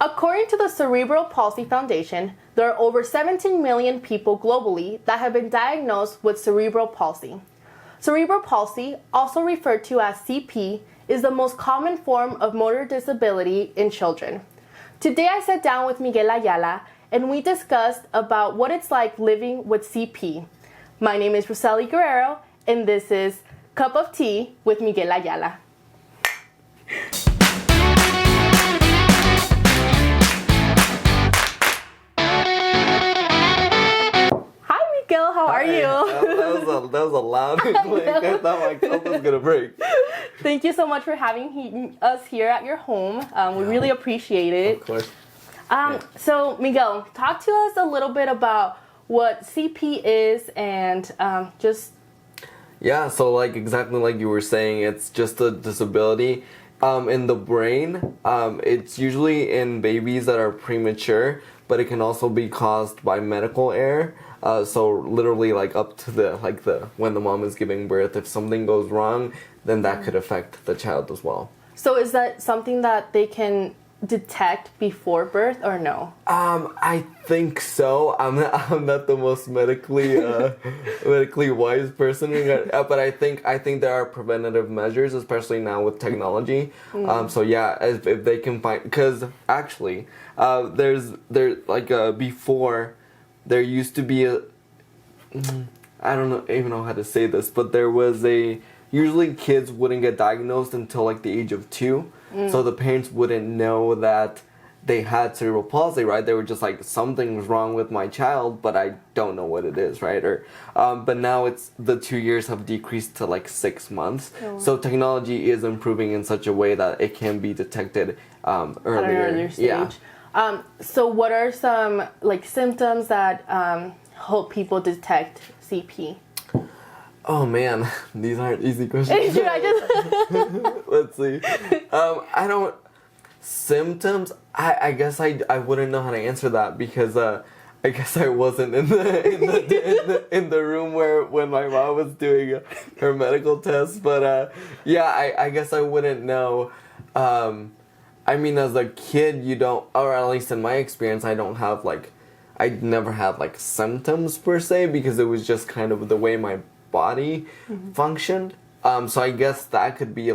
According to the Cerebral Palsy Foundation, there are over 17 million people globally that have been diagnosed with cerebral palsy. Cerebral palsy, also referred to as CP, is the most common form of motor disability in children. Today I sat down with Miguel Ayala and we discussed about what it's like living with CP. My name is Rosely Guerrero and this is Cup of Tea with Miguel Ayala. Miguel, how are you? That was a loud click. I thought my cup was gonna break. Thank you so much for having us here at your home. We really appreciate it. Of course. So, Miguel, talk to us a little bit about what CP is and just... Yeah, so exactly like you were saying, it's just a disability in the brain. It's usually in babies that are premature, but it can also be caused by medical error. So literally up to the when the mom is giving birth, if something goes wrong, then that could affect the child as well. So is that something that they can detect before birth or no? I think so. I'm not the most medically wise person, but I think there are preventative measures, especially now with technology. So yeah, if they can find, because actually, before. There used to be I don't even know how to say this, but there was usually kids wouldn't get diagnosed until the age of 2. So the parents wouldn't know that they had cerebral palsy, right? They were just something's wrong with my child, but I don't know what it is, right? Or, but now the 2 years have decreased to 6 months. Oh. So technology is improving in such a way that it can be detected earlier. At an earlier stage. Yeah. So what are some symptoms that help people detect CP? Oh man, these aren't easy questions. Let's see. Symptoms. I guess I wouldn't know how to answer that because I guess I wasn't in the room when my mom was doing her medical test. But yeah, I guess I wouldn't know. I mean, as a kid, you don't, or at least in my experience, I don't have I never had symptoms per se because it was just kind of the way my body functioned. So I guess that could be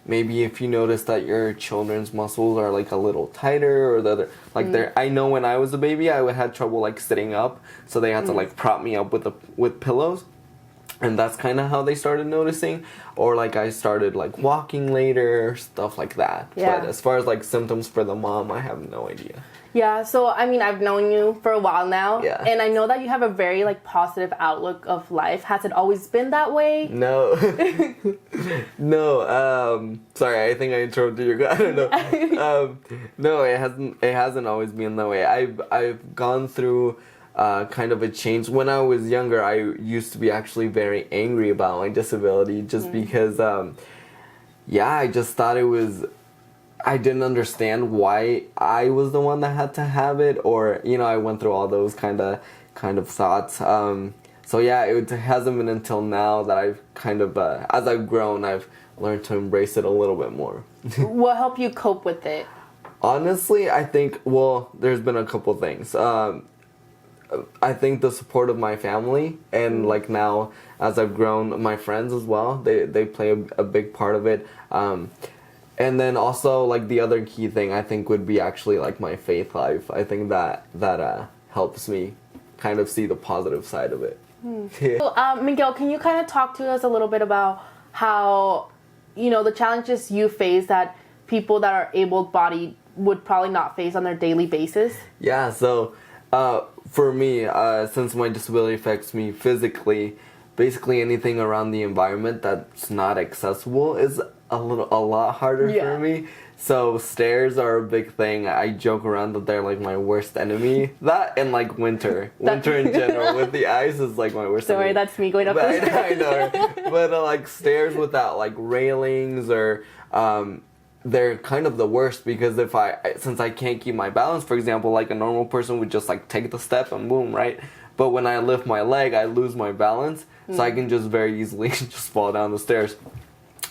maybe if you notice that your children's muscles are a little tighter or the other, I know when I was a baby, I would have trouble sitting up, so they had to prop me up with pillows. And that's kind of how they started noticing. Or I started walking later, stuff like that. Yeah. But as far as symptoms for the mom, I have no idea. Yeah, so I mean, I've known you for a while now. Yeah. And I know that you have a very positive outlook of life. Has it always been that way? No. No, sorry, I think I interrupted your, I don't know. No, it hasn't always been that way. I've gone through kind of a change. When I was younger, I used to be actually very angry about my disability just because, I just thought I didn't understand why I was the one that had to have it, or, I went through all those kind of thoughts. So yeah, it hasn't been until now that I've kind of, as I've grown, I've learned to embrace it a little bit more. What helped you cope with it? Honestly, I think, there's been a couple things. I think the support of my family and now as I've grown, my friends as well, they play a big part of it. And then also the other key thing I think would be actually my faith life. I think that helps me kind of see the positive side of it. Yeah. So, Miguel, can you kind of talk to us a little bit about how the challenges you face that people that are able-bodied would probably not face on their daily basis? Yeah, so for me, since my disability affects me physically, basically anything around the environment that's not accessible is a lot harder for me. So stairs are a big thing. I joke around that they're my worst enemy. That and winter in general with the ice is my worst enemy. Sorry, that's me going up the stairs. I know. But stairs without railings or they're kind of the worst because since I can't keep my balance, for example, a normal person would just take the step and boom, right? But when I lift my leg, I lose my balance, so I can just very easily just fall down the stairs.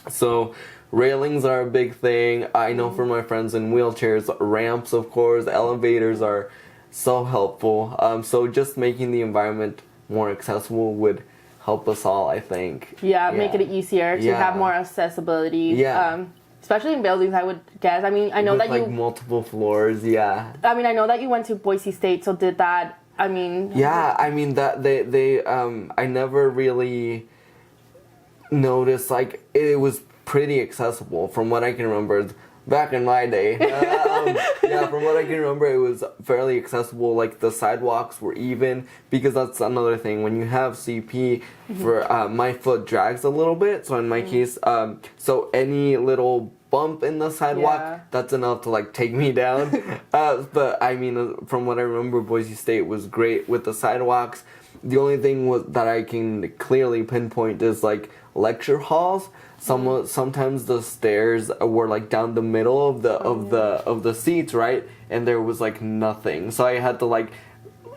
So railings are a big thing. I know for my friends in wheelchairs, ramps, of course, elevators are so helpful. So just making the environment more accessible would help us all, I think. Yeah, make it easier to have more accessibility. Yeah. Especially in buildings, I would guess. I mean, I know With, that like, multiple floors, yeah. I mean, I know that you went to Boise State, so did that, I mean... Yeah, I mean, that they I never really noticed, like, it was pretty accessible from what I can remember. Back in my day. Yeah, from what I can remember, it was fairly accessible. Like, the sidewalks were even, because that's another thing. When you have CP, for my foot drags a little bit. So in my case, so any little bump in the sidewalk, that's enough to, like, take me down. But I mean, from what I remember, Boise State was great with the sidewalks. The only thing that I can clearly pinpoint is, like, lecture halls. Sometimes the stairs were, like, down the middle of the seats, right? And there was, like, nothing. So I had to, like,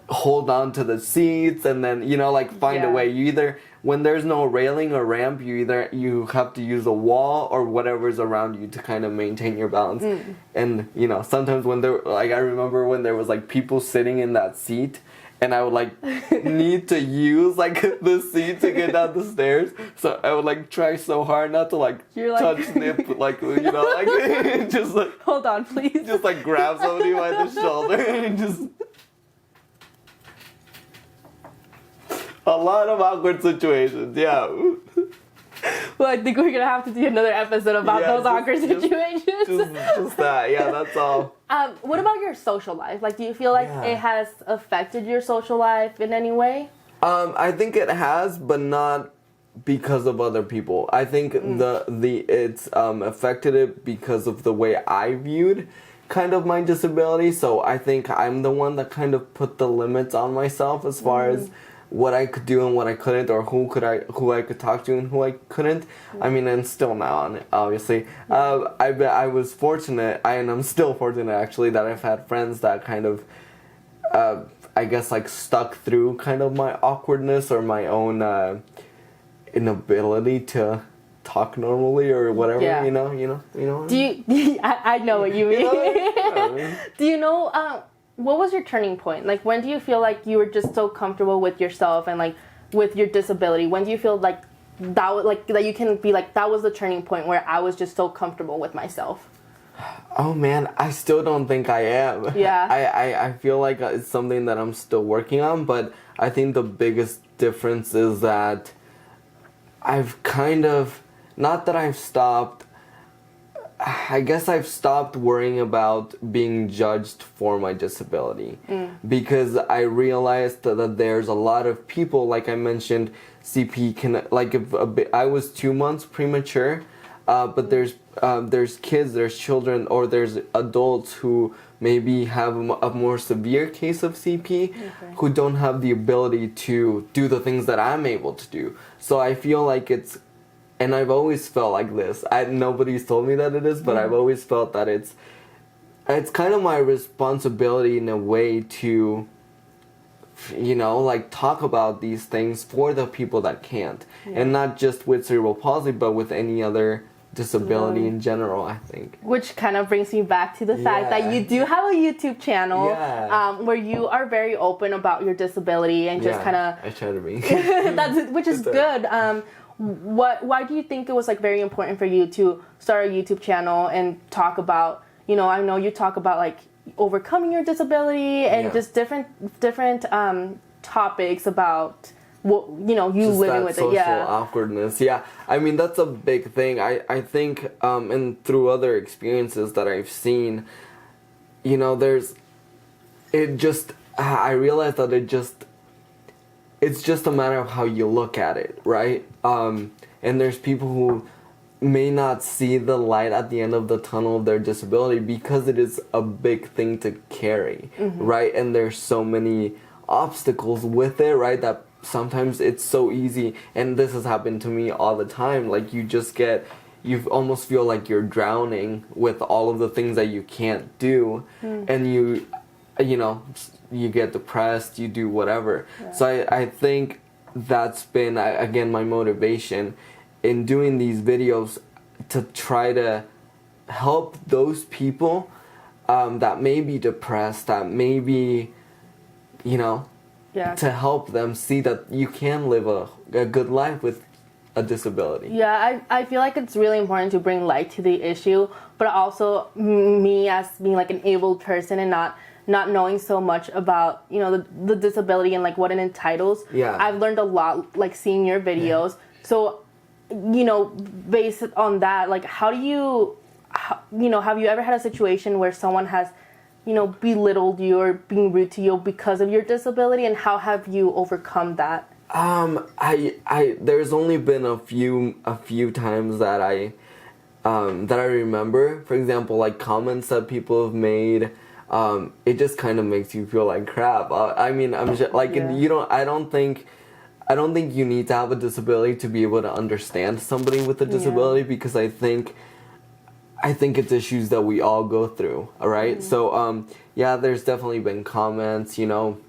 hold on to the seats and then, you know, like, find a way. You either, when there's no railing or ramp, you have to use a wall or whatever's around you to kind of maintain your balance. And, you know, sometimes when I remember when there was, like, people sitting in that seat, and I would, like, need to use, like, the seat to get down the stairs. So I would, like, try so hard not to, like, touch snip, like, you know, like, just, like... Hold on, please. Just, like, grab somebody by the shoulder and just... A lot of awkward situations, yeah. Well, I think we're gonna have to do another episode about those awkward situations. Just that, yeah, that's all. What about your social life? Like, do you feel like it has affected your social life in any way? I think it has, but not because of other people. I think it's affected it because of the way I viewed kind of my disability. So I think I'm the one that kind of put the limits on myself as far as what I could do and what I couldn't, or who I could talk to and who I couldn't. I mean, and still now, obviously. I was fortunate, and I'm still fortunate actually, that I've had friends that kind of, I guess, like, stuck through kind of my awkwardness or my own inability to talk normally or whatever. You know. Do you? I know what you mean. You know? Do you know? What was your turning point? Like, when do you feel like you were just so comfortable with yourself and, like, with your disability? When do you feel like that you can be like, that was the turning point where I was just so comfortable with myself? Oh man, I still don't think I am. Yeah. I feel like it's something that I'm still working on, but I think the biggest difference is that I've kind of, not that I've stopped, I guess I've stopped worrying about being judged for my disability because I realized that there's a lot of people, like I mentioned, CP can, like, I was 2 months premature, but there's kids, there's children, or there's adults who maybe have a more severe case of CP who don't have the ability to do the things that I'm able to do. So I feel like it's, and I've always felt like this. Nobody's told me that it is, but I've always felt that it's kind of my responsibility in a way to, you know, like, talk about these things for the people that can't. And not just with cerebral palsy, but with any other disability in general, I think. Which kind of brings me back to the fact that you do have a YouTube channel where you are very open about your disability and just kind of... I try to be. Which is good. Why do you think it was, like, very important for you to start a YouTube channel and talk about, you know, I know you talk about, like, overcoming your disability and just different topics about what, you know, you just living with social it. Awkwardness. I mean, that's a big thing. I think and through other experiences that I've seen, you know, I realized that it's just a matter of how you look at it, right? And there's people who may not see the light at the end of the tunnel of their disability because it is a big thing to carry, right? And there's so many obstacles with it, right? That sometimes it's so easy, and this has happened to me all the time. Like, you almost feel like you're drowning with all of the things that you can't do, and you know, you get depressed, you do whatever. So I think that's been, again, my motivation in doing these videos, to try to help those people that may be depressed, that may be, you know, Yeah. to help them see that you can live a good life with a disability. Yeah, I feel like it's really important to bring light to the issue, but also me as being like an able person and not knowing so much about, you know, the disability and like what it entitles. Yeah. I've learned a lot like seeing your videos. So, you know, based on that, like how do you, you know, have you ever had a situation where someone has, you know, belittled you or being rude to you because of your disability, and how have you overcome that? I there's only been a few times that I remember. For example, like comments that people have made. It just kind of makes you feel like crap. I mean, I'm just like I don't think you need to have a disability to be able to understand somebody with a disability, because I think it's issues that we all go through. All right. So yeah, there's definitely been comments, you know,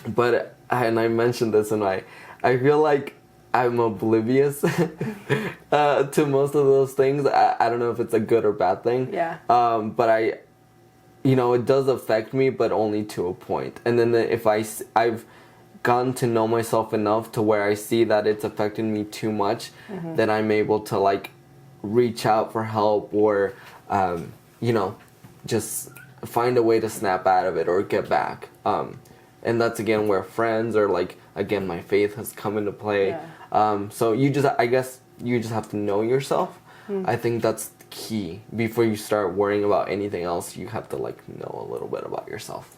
but and I mentioned this, and I feel like I'm oblivious to most of those things. I don't know if it's a good or bad thing. Yeah. But you know, it does affect me, but only to a point. And then if I've gotten to know myself enough to where I see that it's affecting me too much, then I'm able to like reach out for help, or you know, just find a way to snap out of it or get back. And that's again where friends, or like again my faith has come into play. Yeah. So I guess you just have to know yourself. I think that's key. Before you start worrying about anything else, you have to like know a little bit about yourself.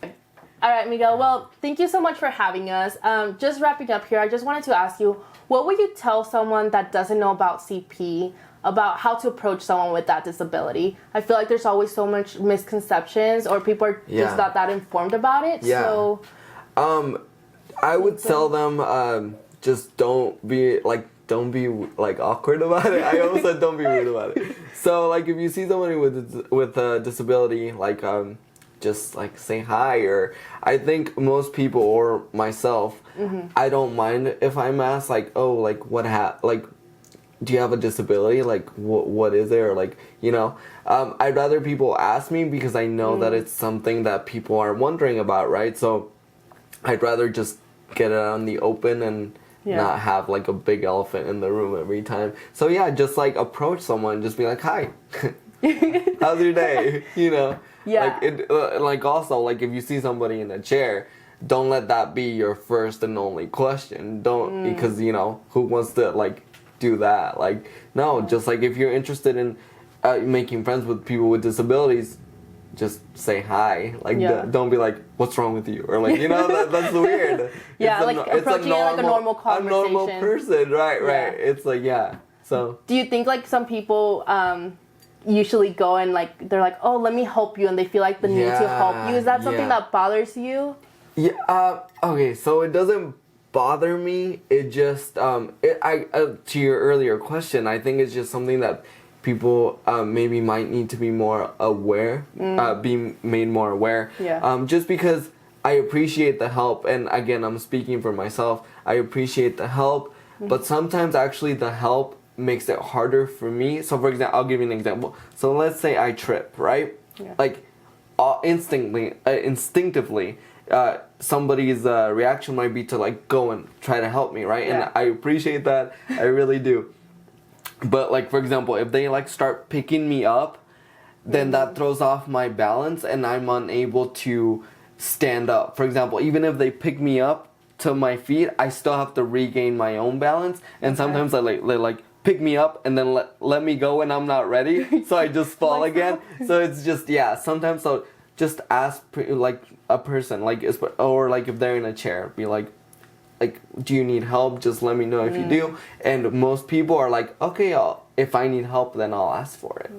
All right, Miguel. Well, thank you so much for having us. Just wrapping up here, I just wanted to ask you, what would you tell someone that doesn't know about CP, about how to approach someone with that disability? I feel like there's always so much misconceptions, or people are just not that informed about it. Yeah. So, I would tell them, just don't be like awkward about it. I almost said don't be rude about it. So like if you see somebody with a disability, like just like say hi. Or I think most people, or myself, I don't mind if I'm asked like, oh, like like, do you have a disability? Like what is it? Or like, you know, I'd rather people ask me, because I know that it's something that people are wondering about, right? So I'd rather just get it out in the open and not have like a big elephant in the room every time. So yeah, just like approach someone, just be like, hi, how's your day? You know? Yeah. Like also, like if you see somebody in a chair, don't let that be your first and only question. Don't, because you know, who wants to like do that? Like, no, just like if you're interested in making friends with people with disabilities, just say hi. Like, don't be like, what's wrong with you? Or like, you know, that's weird. Yeah, like approaching it like a normal conversation. A normal person, right. It's like, yeah. So. Do you think like some people usually go and like, they're like, oh, let me help you, and they feel like the need to help you? Is that something that bothers you? Yeah, okay, so it doesn't bother me. It just, to your earlier question, I think it's just something that people maybe might need to be more aware, be made more aware. Yeah. Just because I appreciate the help, and again, I'm speaking for myself, I appreciate the help, but sometimes actually the help makes it harder for me. So for example, I'll give you an example. So let's say I trip, right? Yeah. Like, instinctively, somebody's reaction might be to like go and try to help me, right? Yeah. And I appreciate that, I really do. But like, for example, if they like start picking me up, then that throws off my balance and I'm unable to stand up. For example, even if they pick me up to my feet, I still have to regain my own balance. And sometimes they like pick me up and then let me go when I'm not ready. So I just fall again. So it's just, sometimes so just ask like a person, like, or like if they're in a chair, be like, do you need help? Just let me know if you do. And most people are like, okay, if I need help, then I'll ask for it.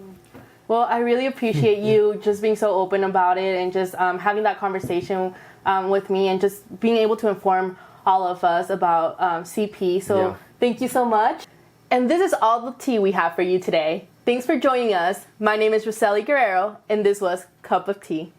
Well, I really appreciate you just being so open about it, and just having that conversation with me, and just being able to inform all of us about CP. So thank you so much. And this is all the tea we have for you today. Thanks for joining us. My name is Roseli Guerrero, and this was Cup of Tea.